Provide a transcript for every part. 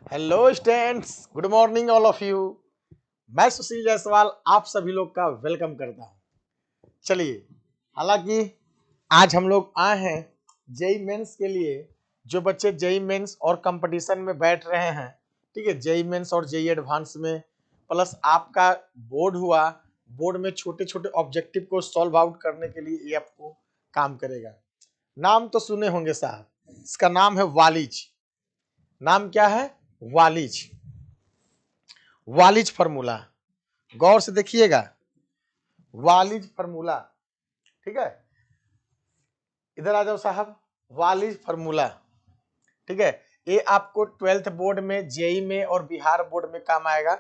Hello students, good morning all of you. मैं सुशील जायसवाल आप सभी लोग का वेलकम करता हूं। चलिए, हालांकि आज हम लोग आए हैं जेई मेंस के लिए। जो बच्चे जेई मेंस और कंपटीशन में बैठ रहे हैं, ठीक है, जेई मेंस और जेई एडवांस में, प्लस आपका बोर्ड हुआ, बोर्ड में छोटे छोटे ऑब्जेक्टिव को सॉल्व आउट करने के लिए ये आपको काम करेगा। नाम तो सुने होंगे साहब, इसका नाम है वालिज। नाम क्या है? वालिज। वालिज फार्मूला, गौर से देखिएगा, वालिज फार्मूला। ठीक है, इधर आ जाओ साहब, वालिज फार्मूला। ठीक है, ये आपको 12th बोर्ड में, जेई में और बिहार बोर्ड में काम आएगा।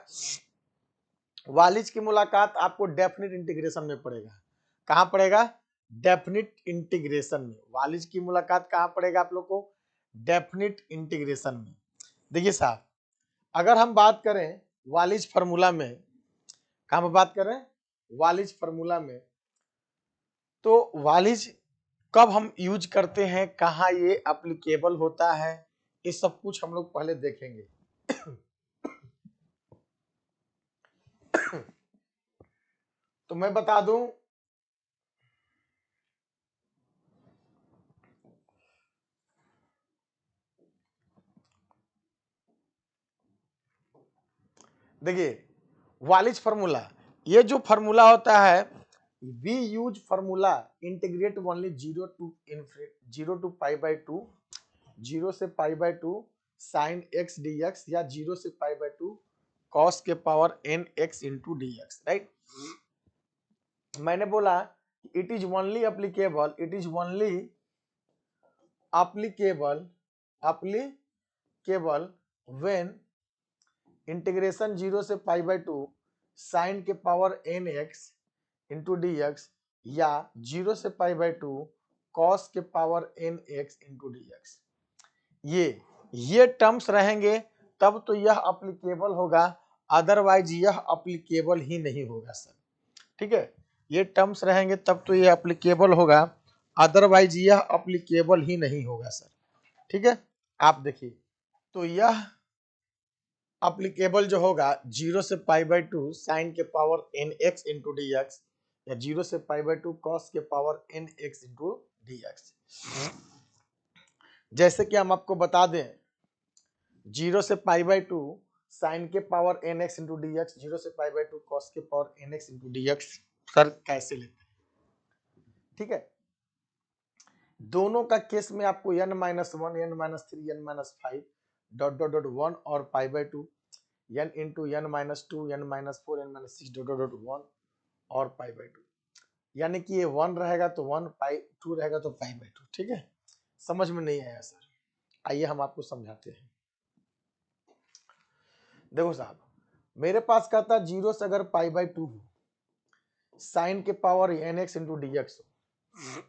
वालिज की मुलाकात आपको डेफिनिट इंटीग्रेशन में पड़ेगा। कहां पड़ेगा? डेफिनिट इंटीग्रेशन में। वालिज की मुलाकात कहां पड़ेगा आप लोग को? डेफिनिट इंटीग्रेशन में। देखिए साहब, अगर हम बात करें वालिज फार्मूला में, कहां पर बात करें? वालिज फार्मूला में, तो वालिज कब हम यूज करते हैं, कहाँ ये एप्लीकेबल होता है, ये सब कुछ हम लोग पहले देखेंगे। तो मैं बता दूं, देखिए वालिज फार्मूला, ये जो फार्मूला होता है, we use formula integrate only zero to pi by two, zero से pi by two sine x d x, या जीरो से पाई बाई टू कॉस के power n x into d x. Right, मैंने बोला it is only applicable, it is only applicable applicable when integration zero से pi by two sine के power n x into d x, या zero से pi by two cos के power n x into d x. ये terms रहेंगे तब तो यह अप्लीकेबल होगा, अदरवाइज यह अप्लीकेबल ही नहीं होगा सर। ठीक है, ये टर्म्स रहेंगे तब तो ये अप्लीकेबल होगा, अदरवाइज यह अप्लीकेबल ही नहीं होगा सर। ठीक है, आप देखिए, तो यह अप्लीकेबल जो होगा जीरो से पाई बाई टू साइन के power n x into d x, या जीरो से पाई बाई टू कॉस के power n x into d x. जैसे कि हम आपको बता दें, जीरो से पाई बाई टू साइन के power n x into d x, zero से पाई बाई टू कॉस के power n x into d x, sir कैसे लेते हैं? ठीक है, दोनों का केस में आपको n minus one, n minus three, n minus five, dot dot dot one और pi by two, n into n minus two, n minus four, n minus six, dot dot dot one और pi by to. यानी कि ये one रहेगा तो one, pi to रहेगा तो पाई by to. ठीक है, समझ में नहीं आया सर? आइए हम आपको समझाते हैं। देखो साहब, मेरे पास कहता जीरो से अगर पाई बाई टू हो, साइन के power n x into d x हो,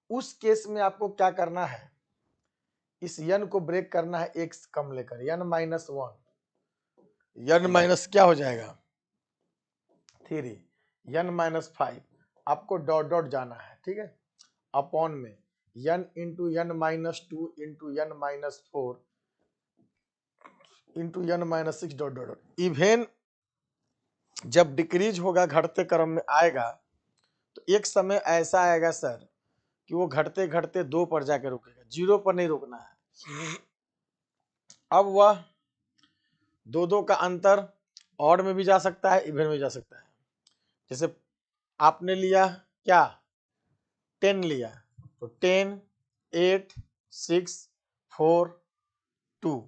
उस केस में आपको क्या करना है? इस यन को ब्रेक करना है एक्स कम लेकर, n minus one, n minus क्या हो जाएगा? थ्री, यन माइनस फाइव, आपको डॉट डॉट जाना है। ठीक है, अपॉन में n into n minus two into n minus four into n minus six, dot dot dot. Even जब डिक्रीज होगा, घटते क्रम में आएगा, तो एक समय ऐसा आएगा सर कि वो घटते घटते दो पर जाकर रुकेगा, जीरो पर नहीं रुकना है। अब वह दो दो का अंतर ऑड में भी जा सकता है, इवन में जा सकता है। जैसे आपने लिया क्या, 10 लिया, तो 10, 8, 6, 4, 2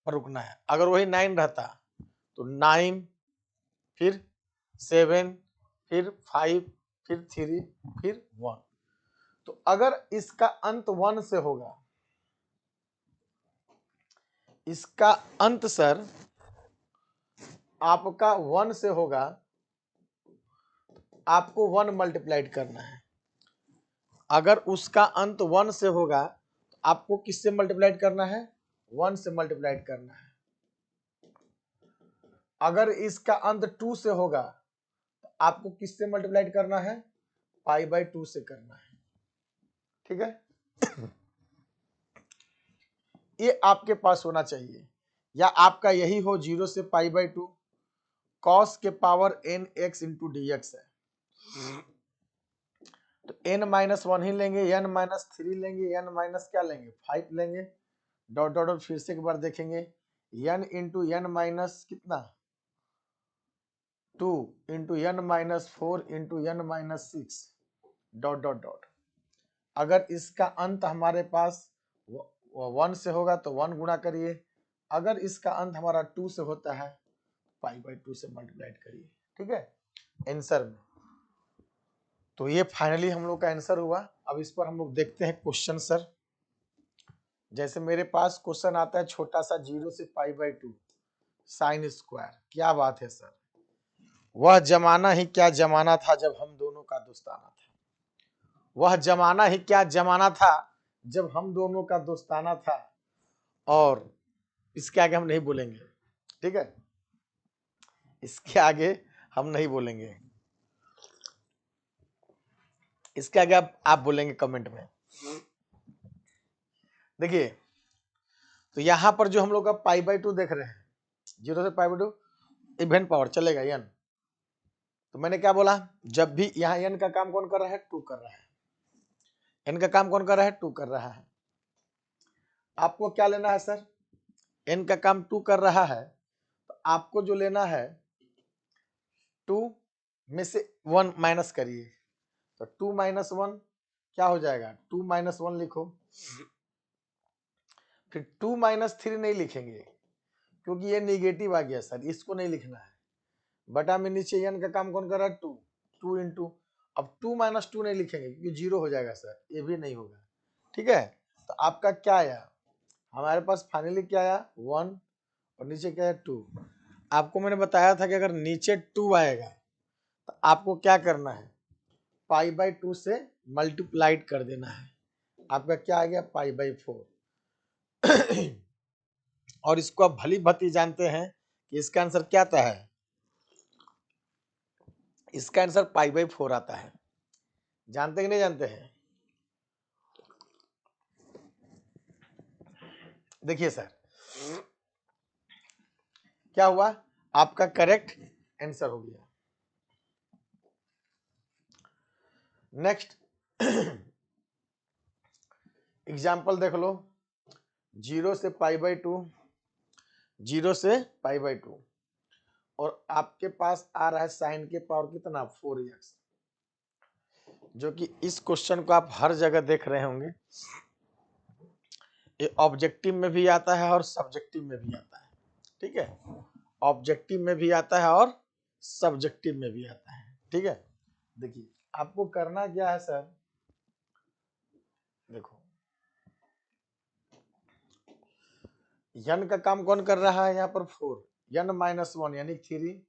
पर रुकना है। अगर वही 9 रहता तो 9, फिर 7, फिर 5, फिर 3, फिर 1। तो अगर इसका अंत 1 से होगा, इसका अंत सर आपका 1 से होगा, आपको 1 मल्टीप्लाइड करना है। अगर उसका अंत 1 से होगा तो आपको किससे मल्टीप्लाइड करना है? 1 से मल्टीप्लाइड करना है। अगर इसका अंत 2 से होगा तो आपको किससे मल्टीप्लाइड करना है? पाई बाई 2 से करना है। ठीक है, ये आपके पास होना चाहिए, या आपका यही हो 0 से π/2 cos के power n x into d x है। तो n-1 ही लेंगे, n-3 लेंगे, n- क्या लेंगे 5 लेंगे, डॉट डॉट डॉट फिर से एक बार देखेंगे, n इंटू n माइनस कितना 2 into n-4 into n-6 dot dot dot. अगर इसका अंत हमारे पास 1 से होगा तो 1 गुणा करिए, अगर इसका अंत हमारा 2 से होता है π/2 से मल्टीप्लाइड करिए। ठीक है, आंसर में। तो ये फाइनली हम लोग का आंसर हुआ। अब इस पर हम लोग देखते हैं क्वेश्चन सर। जैसे मेरे पास क्वेश्चन आता है छोटा सा 0 से π/2 साइन स्क्वायर। क्या बात है सर, वह जमाना ही क्या जमाना था जब हम दोनों का दोस्ताना था। वह जमाना ही क्या जमाना था जब हम दोनों का दोस्ताना था, और इसके आगे हम नहीं बोलेंगे। ठीक है, इसके आगे हम नहीं बोलेंगे, इसके आगे आप बोलेंगे कमेंट में। देखिए, तो यहां पर जो हम लोग का π/2 देख रहे हैं, 0 से π/2 इवन पावर चलेगा n। तो मैंने क्या बोला, जब भी यहाँ n का काम कौन कर रहा है, 2 कर रहा है। n का काम कौन कर रहा है, 2 कर रहा है। आपको क्या लेना है सर, n का काम 2 कर रहा है, तो आपको जो लेना है 2 में से 1 माइनस करिए, तो 2 - 1 क्या हो जाएगा, 2 - 1 लिखो। फिर 2 - 3 नहीं लिखेंगे क्योंकि ये नेगेटिव आ गया सर, इसको नहीं लिखना है। बटा में नीचे n का काम कौन कर रहा है, 2, 2 इंटू, अब 2 - 2 नहीं लिखेंगे क्योंकि 0 हो जाएगा सर, ये भी नहीं होगा। ठीक है, तो आपका क्या आया, हमारे पास फाइनली क्या आया 1 और नीचे क्या है 2। आपको मैंने बताया था कि अगर नीचे 2 आएगा तो आपको क्या करना है, π/2 से मल्टीप्लाइड कर देना है। आपका क्या आ गया π/4। और इसको आप भली भांति जानते हैं कि इसका आंसर क्या आता है, इसका आंसर π/4 आता है। जानते कि नहीं जानते हैं। देखिए सर, क्या हुआ, आपका करेक्ट आंसर हो गया। नेक्स्ट एग्जाम्पल देख लो, 0 से π/2, 0 से π/2, और आपके पास आ रहा है साइन के पावर कितना 4x, जो कि इस क्वेश्चन को आप हर जगह देख रहे होंगे। ये ऑब्जेक्टिव में भी आता है और सब्जेक्टिव में भी आता है। ठीक है, ऑब्जेक्टिव में भी आता है और सब्जेक्टिव में भी आता है। ठीक है, देखिए आपको करना क्या है सर, देखो n का काम कौन कर रहा है, यहाँ पर 4, n-1 यानी 3,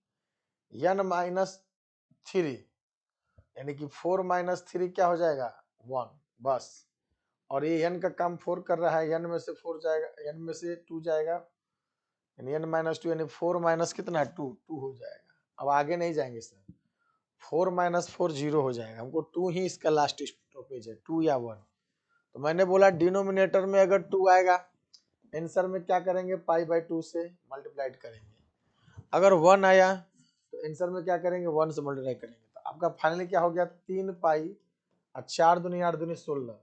n-3 यानी कि 4 - 3 क्या हो जाएगा 1, बस। और ये n का काम 4 कर रहा है, n में से 4 जाएगा, n में से 2 जाएगा, यानी n-2 यानी 4 माइनस कितना 2 हो जाएगा। अब आगे नहीं जाएंगे सर, 4 - 4 0 हो जाएगा, हमको 2 ही इसका लास्ट स्टॉपेज है, 2 या 1। तो मैंने बोला डिनोमिनेटर में अगर 2 आएगा, आंसर में क्या करेंगे π/2 से मल्टीप्लाइड करेंगे। अगर 1 आया तो आंसर में क्या करेंगे 1 से मल्टीप्लाई करेंगे। तो आपका फाइनली क्या हो गया 3 पाई और 4 दूनी 8 दूनी 16।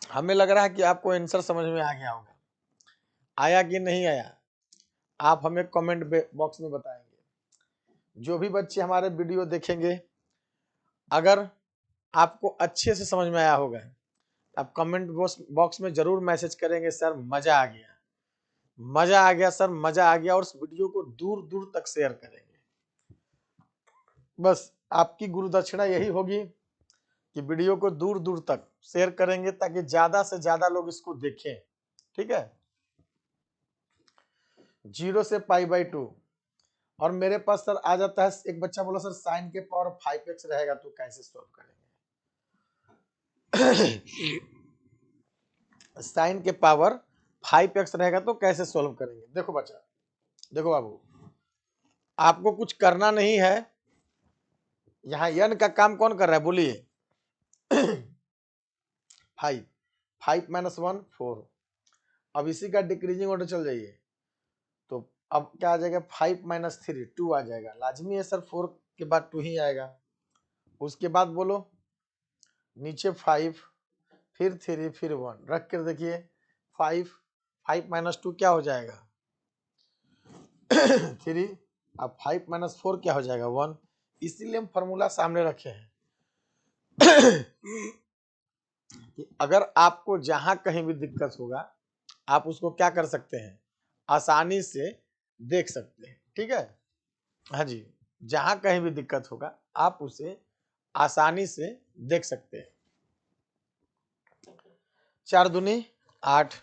हमें लग रहा है कि आपको आंसर समझ में आ गया होगा, आया कि नहीं आया आप हमें कमेंट बॉक्स में बताएंगे। जो भी बच्चे हमारे वीडियो देखेंगे, अगर आपको अच्छे से समझ में आया होगा, आप कमेंट बॉक्स में जरूर मैसेज करेंगे सर मजा आ गया, मजा आ गया सर, मजा आ गया, और उस वीडियो को दूर दूर तक शेयर करेंगे। बस आपकी गुरु दक्षिणा यही होगी कि वीडियो को दूर दूर तक शेयर करेंगे ताकि ज्यादा से ज्यादा लोग इसको देखें। ठीक है, 0 से π/2, और मेरे पास सर आ जाता है, एक बच्चा बोला सर साइन के पावर 5x रहेगा तो कैसे सॉल्व करेंगे। साइन के पावर 5x रहेगा तो कैसे सॉल्व करेंगे। देखो बच्चा, देखो बाबू, आपको कुछ करना नहीं है। यहाँ n का काम कौन कर रहा है बोलिए 5 - 1 4, अब इसी का डिक्रीजिंग ऑर्डर चल जाइए, तो अब क्या आ जाएगा 5 माइनस 3 2 आ जाएगा। लाजमी है सर 4 के बाद 2 ही आएगा। उसके बाद बोलो नीचे 5 फिर 3 फिर 1 रख कर देखिए 5 माइनस 2 क्या हो जाएगा 3। अब 5 माइनस 4 क्या हो जाएगा 1। इसीलिए हम फॉर्मूला सामने रखे हैं कि अगर आपको जहां कहीं भी दिक्कत होगा आप उसको क्या कर सकते हैं, आसानी से देख सकते हैं। ठीक है, हाँ जी, जहां कहीं भी दिक्कत होगा आप उसे आसानी से देख सकते हैं। 4 दूनी 8,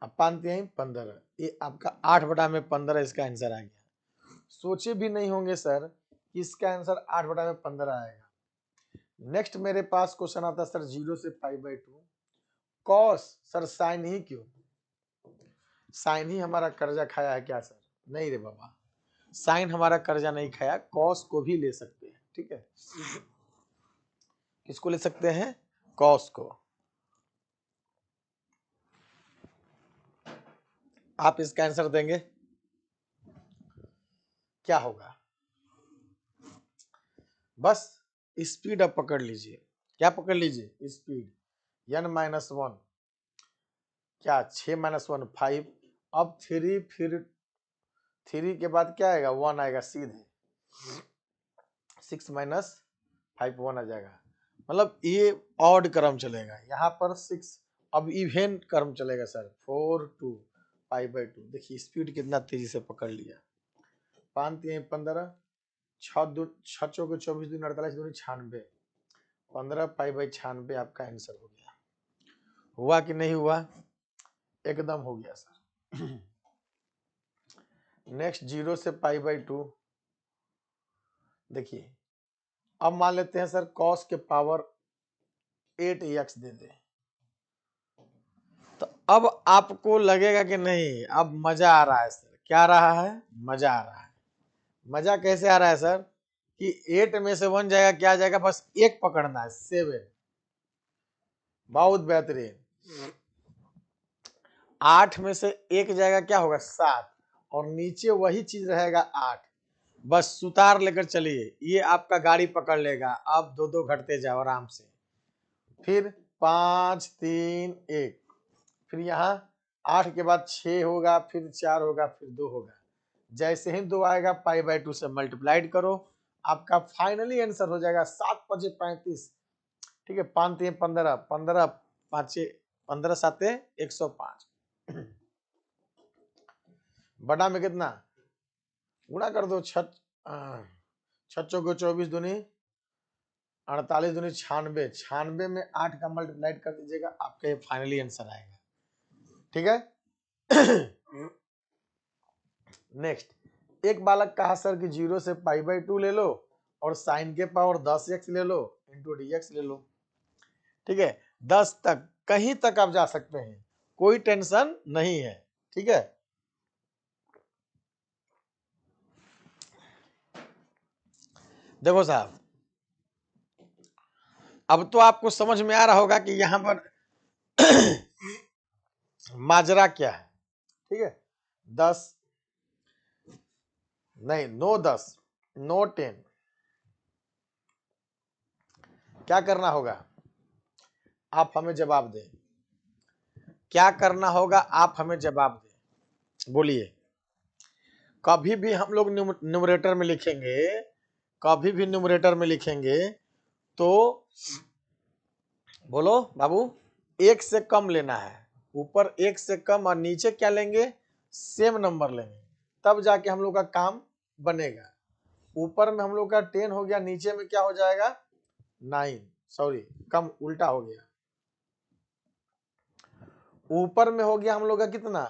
अब 5 तिहाई 15, ये आपका 8/15 इसका आंसर आ गया। सोचे भी नहीं होंगे सर कि इसका आंसर 8/15 आएगा। नेक्स्ट मेरे पास क्वेश्चन आता है सर 0 से π/2 कॉस, सर साइन ही क्यों, साइन ही हमारा कर्जा खाया है क्या सर, नहीं रे बाबा, साइन हमारा कर्जा नहीं खाया, कॉस को भी ले सकते हैं। ठीक है, किसको ले सकते हैं, कॉस को। आप इसका आंसर देंगे क्या होगा, बस स्पीड अब पकड़ लीजिए, क्या पकड़ लीजिए स्पीड, n-1 क्या 6 माइनस 1 5, अब 3 फिर 3 के बाद क्या आएगा 1 आएगा सीधे, 6 माइनस 5 1 आ जाएगा। मतलब ये ऑड क्रम चलेगा, यहाँ पर 6 अब इवेन क्रम चलेगा सर 4 2 π/2। देखिए स्पीड कितना तेजी से पकड़ लिया। 5 3 15 6 चौके 24 दूनी 48 दूनी 96, 15 π/96 आपका आंसर हो गया। हुआ कि नहीं हुआ, एकदम हो गया सर। नेक्स्ट 0 से π/2, देखिए अब मान लेते हैं सर cos के पावर 8x दे दे, तो अब आपको लगेगा कि नहीं अब मजा आ रहा है सर, क्या आ रहा है, मजा आ रहा है। मजा कैसे आ रहा है सर कि 8 में से 1 जाएगा, क्या जाएगा, बस एक पकड़ना है 7, बहुत बेहतरीन। 8 में से एक जाएगा क्या होगा 7, और नीचे वही चीज रहेगा 8, बस सुतार लेकर चलिए, ये आपका गाड़ी पकड़ लेगा। अब 2 2 घटते जाओ आराम से, फिर 5 3 1, फिर यहाँ 8 के बाद 6 होगा, फिर 4 होगा, फिर 2 होगा। जैसे ही 2 आएगा π/2 से मल्टीप्लाइड करो, आपका फाइनली आंसर हो जाएगा 7 5 35। ठीक है, 5 3 15 15 5 15 7 105। बड़ा में कितना गुणा कर दो, 6 चौके 24 दूनी 48 दूनी 96, 96 में 8 का मल्टीप्लाइड कर दीजिएगा, आपका ये फाइनली आंसर आएगा। ठीक है। नेक्स्ट एक बालक कहा सर कि 0 से π/2 ले लो और साइन के पावर 10x ले लो इंटू dx ले लो। ठीक है, 10 तक कहीं तक आप जा सकते हैं, कोई टेंशन नहीं है। ठीक है, देखो साहब अब तो आपको समझ में आ रहा होगा कि यहां पर माजरा क्या है। ठीक है, 10 नहीं 9 10 9 10, क्या करना होगा आप हमें जवाब दें, क्या करना होगा आप हमें जवाब दें, बोलिए। कभी भी हम लोग न्यूमरेटर में लिखेंगे, कभी भी न्यूमरेटर में लिखेंगे तो बोलो बाबू 1 से कम लेना है, ऊपर 1 से कम और नीचे क्या लेंगे सेम नंबर लेंगे, तब जाके हम लोग का काम बनेगा। ऊपर में हम लोग का 10 हो गया, नीचे में क्या हो जाएगा 9, सॉरी कम उल्टा हो गया, ऊपर में हो गया हम लोग का कितना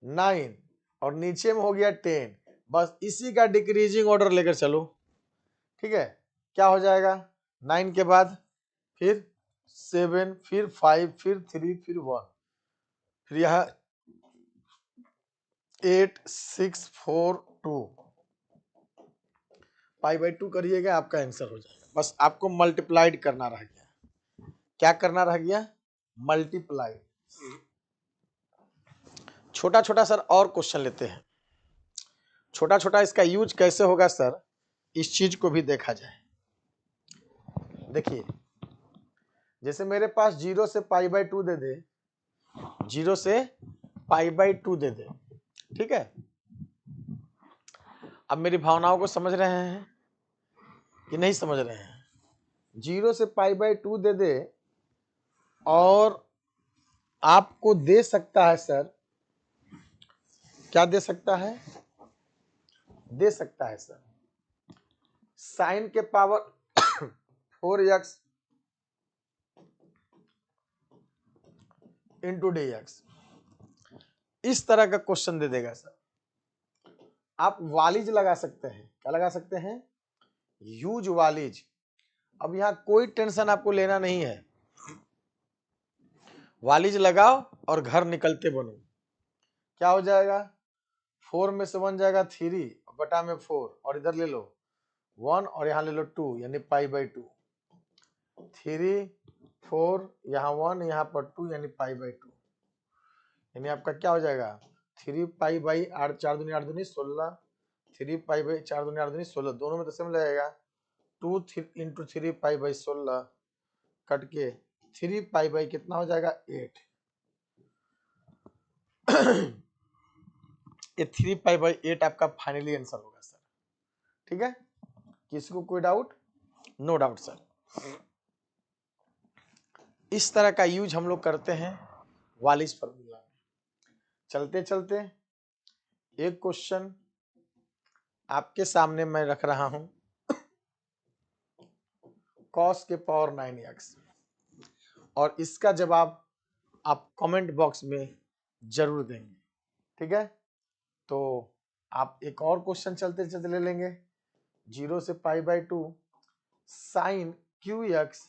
9 और नीचे में हो गया 10, बस इसी का डिक्रीजिंग ऑर्डर लेकर चलो। ठीक है, क्या हो जाएगा 9 के बाद फिर 7 फिर 5 फिर 3 फिर 1, फिर यहाँ 8 6 4 2 π/2 करिएगा, आपका आंसर हो जाएगा। बस आपको मल्टीप्लाइड करना रह गया, क्या करना रह गया मल्टीप्लाई। छोटा छोटा सर और क्वेश्चन लेते हैं। छोटा छोटा इसका यूज कैसे होगा सर, इस चीज को भी देखा जाए। देखिए, जैसे मेरे पास 0 से π/2 दे दे, 0 से π/2 दे दे, ठीक है। अब मेरी भावनाओं को समझ रहे हैं कि नहीं समझ रहे हैं? 0 से π/2 दे दे और आपको दे सकता है सर, क्या दे सकता है? दे सकता है सर साइन के पावर 4x इंटू dx, इस तरह का क्वेश्चन दे देगा सर। आप वालिज लगा सकते हैं, क्या लगा सकते हैं? यूज वालिज। अब यहां कोई टेंशन आपको लेना नहीं है, वालिज लगाओ और घर निकलते बनो। क्या हो जाएगा? 4 में से 1 जाएगा 3 बटा में 4, और इधर ले लो 1 और यहाँ ले लो 2, यानी π/2। 3 4 यहाँ 1 यहाँ पर 2, यानी π/2। यानी आपका क्या हो जाएगा? 3π/8, 4 दूनी 8 दूनी 16, 3π/4 दूनी 8 दूनी 16, दोनों में तो सेम लगेगा। 2 इंटू 3π/16 कट के 3π कितना हो जाएगा? 8। ये 3π/8 आपका फाइनली आंसर होगा सर, ठीक है। किसी को कोई डाउट? No doubt sir. इस तरह का यूज हम लोग करते हैं वालिज फॉर्मूला में। चलते चलते एक क्वेश्चन आपके सामने मैं रख रहा हूं, cos के पावर 9x, और इसका जवाब आप कमेंट बॉक्स में जरूर देंगे, ठीक है। तो आप एक और क्वेश्चन चलते चलते ले लेंगे। 0 से π/2 sine qx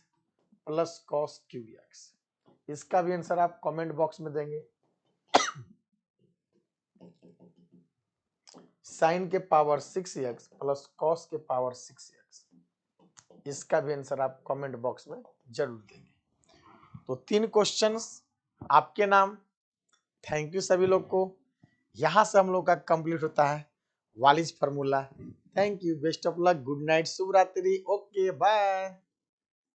plus cos qx, इसका भी आंसर आप कमेंट बॉक्स में देंगे। साइन के पावर 6x प्लस cos के पावर 6x, इसका भी आंसर आप कमेंट बॉक्स में जरूर देंगे। तो 3 क्वेश्चंस आपके नाम। थैंक यू सभी लोग को। यहां से हम लोग का कंप्लीट होता है Wallis formula. Thank you, best of luck, good night, शुभ रात्रि, ओके बाय।